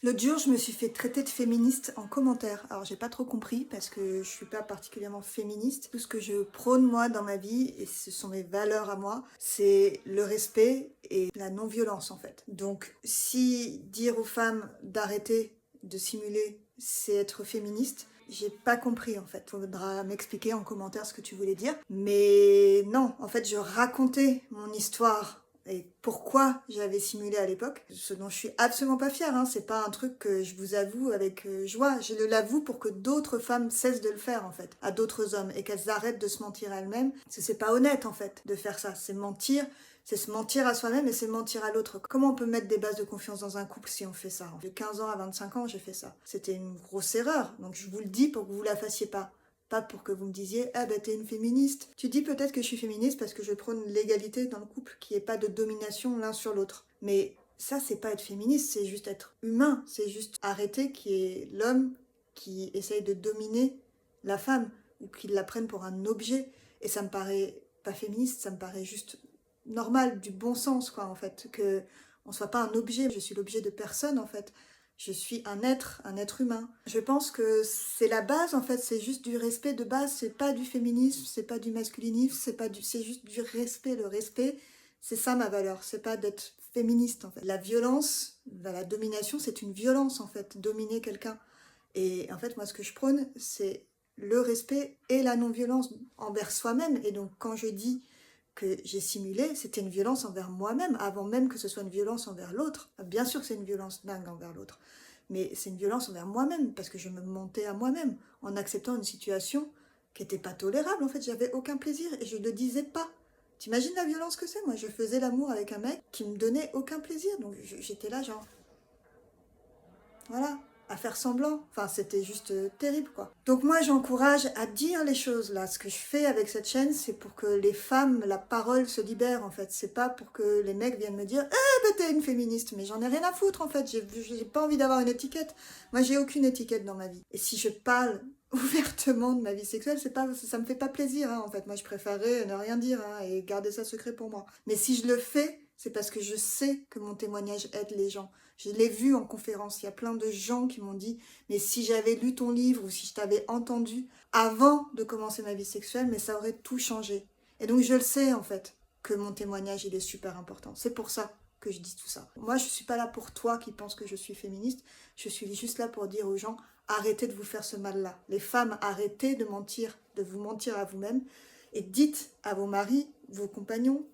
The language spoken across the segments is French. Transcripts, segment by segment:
L'autre jour, je me suis fait traiter de féministe en commentaire. Alors, j'ai pas trop compris parce que je suis pas particulièrement féministe. Tout ce que je prône, moi, dans ma vie, et ce sont mes valeurs à moi, c'est le respect et la non-violence, en fait. Donc, si dire aux femmes d'arrêter de simuler, c'est être féministe, j'ai pas compris, en fait. Faudra m'expliquer en commentaire ce que tu voulais dire. Mais non, en fait, je racontais mon histoire et pourquoi j'avais simulé à l'époque, ce dont je suis absolument pas fière, hein. C'est pas un truc que je vous avoue avec joie, je l'avoue pour que d'autres femmes cessent de le faire en fait, à d'autres hommes, et qu'elles arrêtent de se mentir à elles-mêmes, parce que c'est pas honnête en fait de faire ça, c'est se mentir à soi-même et c'est mentir à l'autre. Comment on peut mettre des bases de confiance dans un couple si on fait ça? De 15 ans à 25 ans, j'ai fait ça. C'était une grosse erreur, donc je vous le dis pour que vous la fassiez pas. Pas pour que vous me disiez « Ah ben t'es une féministe ». Tu dis peut-être que je suis féministe parce que je prône l'égalité dans le couple, qu'il n'y ait pas de domination l'un sur l'autre. Mais ça, c'est pas être féministe, c'est juste être humain. C'est juste arrêter qu'il y ait l'homme qui essaye de dominer la femme ou qu'il la prenne pour un objet. Et ça me paraît pas féministe, ça me paraît juste normal, du bon sens quoi en fait. Que on soit pas un objet, je suis l'objet de personne en fait. Je suis un être humain. Je pense que c'est la base en fait, c'est juste du respect de base, c'est pas du féminisme, c'est pas du masculinisme, c'est juste du respect. Le respect, c'est ça ma valeur, c'est pas d'être féministe en fait. La violence, la domination, c'est une violence en fait, dominer quelqu'un. Et en fait, moi ce que je prône, c'est le respect et la non-violence envers soi-même. Et donc quand je dis que j'ai simulé, c'était une violence envers moi-même, avant même que ce soit une violence envers l'autre. Bien sûr que c'est une violence dingue envers l'autre, mais c'est une violence envers moi-même, parce que je me mentais à moi-même, en acceptant une situation qui n'était pas tolérable. En fait, j'avais aucun plaisir, et je ne le disais pas. T'imagines la violence que c'est? Moi, je faisais l'amour avec un mec qui me donnait aucun plaisir, donc j'étais là genre... Voilà, à faire semblant. Enfin, c'était juste terrible, quoi. Donc moi, j'encourage à dire les choses, là. Ce que je fais avec cette chaîne, c'est pour que les femmes, la parole se libère, en fait. C'est pas pour que les mecs viennent me dire « Eh, ben t'es une féministe !» Mais j'en ai rien à foutre, en fait. J'ai pas envie d'avoir une étiquette. Moi, j'ai aucune étiquette dans ma vie. Et si je parle ouvertement de ma vie sexuelle, c'est pas, ça me fait pas plaisir, hein, en fait. Moi, je préférerais ne rien dire, hein, et garder ça secret pour moi. Mais si je le fais, c'est parce que je sais que mon témoignage aide les gens. Je l'ai vu en conférence, il y a plein de gens qui m'ont dit « Mais si j'avais lu ton livre ou si je t'avais entendu avant de commencer ma vie sexuelle, mais ça aurait tout changé. » Et donc je le sais en fait, que mon témoignage il est super important. C'est pour ça que je dis tout ça. Moi je suis pas là pour toi qui penses que je suis féministe, je suis juste là pour dire aux gens « Arrêtez de vous faire ce mal-là. Les femmes, arrêtez de mentir, de vous mentir à vous-même. Et dites à vos maris, vos compagnons,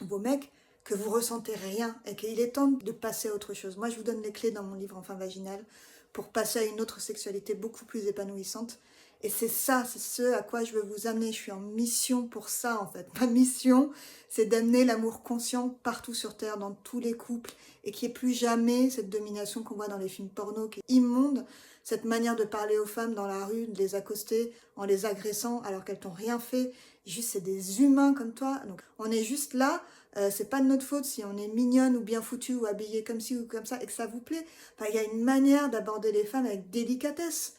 vos mecs, que vous ressentez rien et qu'il est temps de passer à autre chose. Moi, je vous donne les clés dans mon livre Enfin Vaginal pour passer à une autre sexualité beaucoup plus épanouissante. Et c'est ça, c'est ce à quoi je veux vous amener. Je suis en mission pour ça, en fait. Ma mission, c'est d'amener l'amour conscient partout sur Terre, dans tous les couples, et qu'il n'y ait plus jamais cette domination qu'on voit dans les films porno, qui est immonde, cette manière de parler aux femmes dans la rue, de les accoster en les agressant alors qu'elles t'ont rien fait. Juste, c'est des humains comme toi. Donc, on est juste là. C'est pas de notre faute si on est mignonne ou bien foutue ou habillée comme ci ou comme ça et que ça vous plaît. Enfin, il y a une manière d'aborder les femmes avec délicatesse.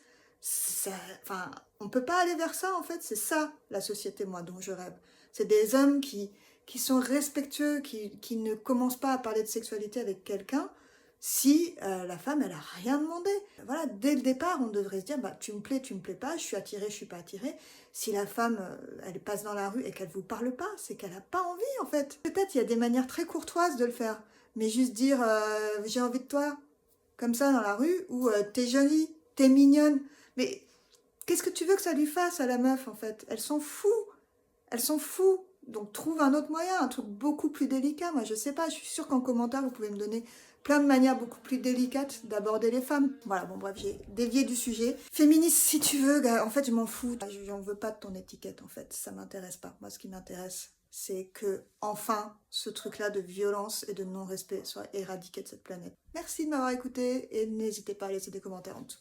Enfin, on peut pas aller vers ça en fait. C'est ça la société, moi, dont je rêve. C'est des hommes qui sont respectueux, qui ne commencent pas à parler de sexualité avec quelqu'un si la femme, elle a rien demandé. Voilà, dès le départ, on devrait se dire, bah, tu me plais pas, je suis attirée, je suis pas attirée. Si la femme, elle passe dans la rue et qu'elle vous parle pas, c'est qu'elle a pas envie, en fait. Peut-être il y a des manières très courtoises de le faire, mais juste dire, j'ai envie de toi, comme ça, dans la rue, ou t'es jolie, t'es mignonne. Mais qu'est-ce que tu veux que ça lui fasse à la meuf, en fait? Elle s'en fout. Elle s'en fout. Donc trouve un autre moyen, un truc beaucoup plus délicat. Moi, je sais pas, je suis sûre qu'en commentaire, vous pouvez me donner plein de manières beaucoup plus délicates d'aborder les femmes. Voilà, bon bref, j'ai dévié du sujet. Féministe, si tu veux, gars, en fait, je m'en fous. J'en veux pas de ton étiquette, en fait. Ça m'intéresse pas. Moi, ce qui m'intéresse, c'est que, enfin, ce truc-là de violence et de non-respect soit éradiqué de cette planète. Merci de m'avoir écouté et n'hésitez pas à laisser des commentaires en dessous.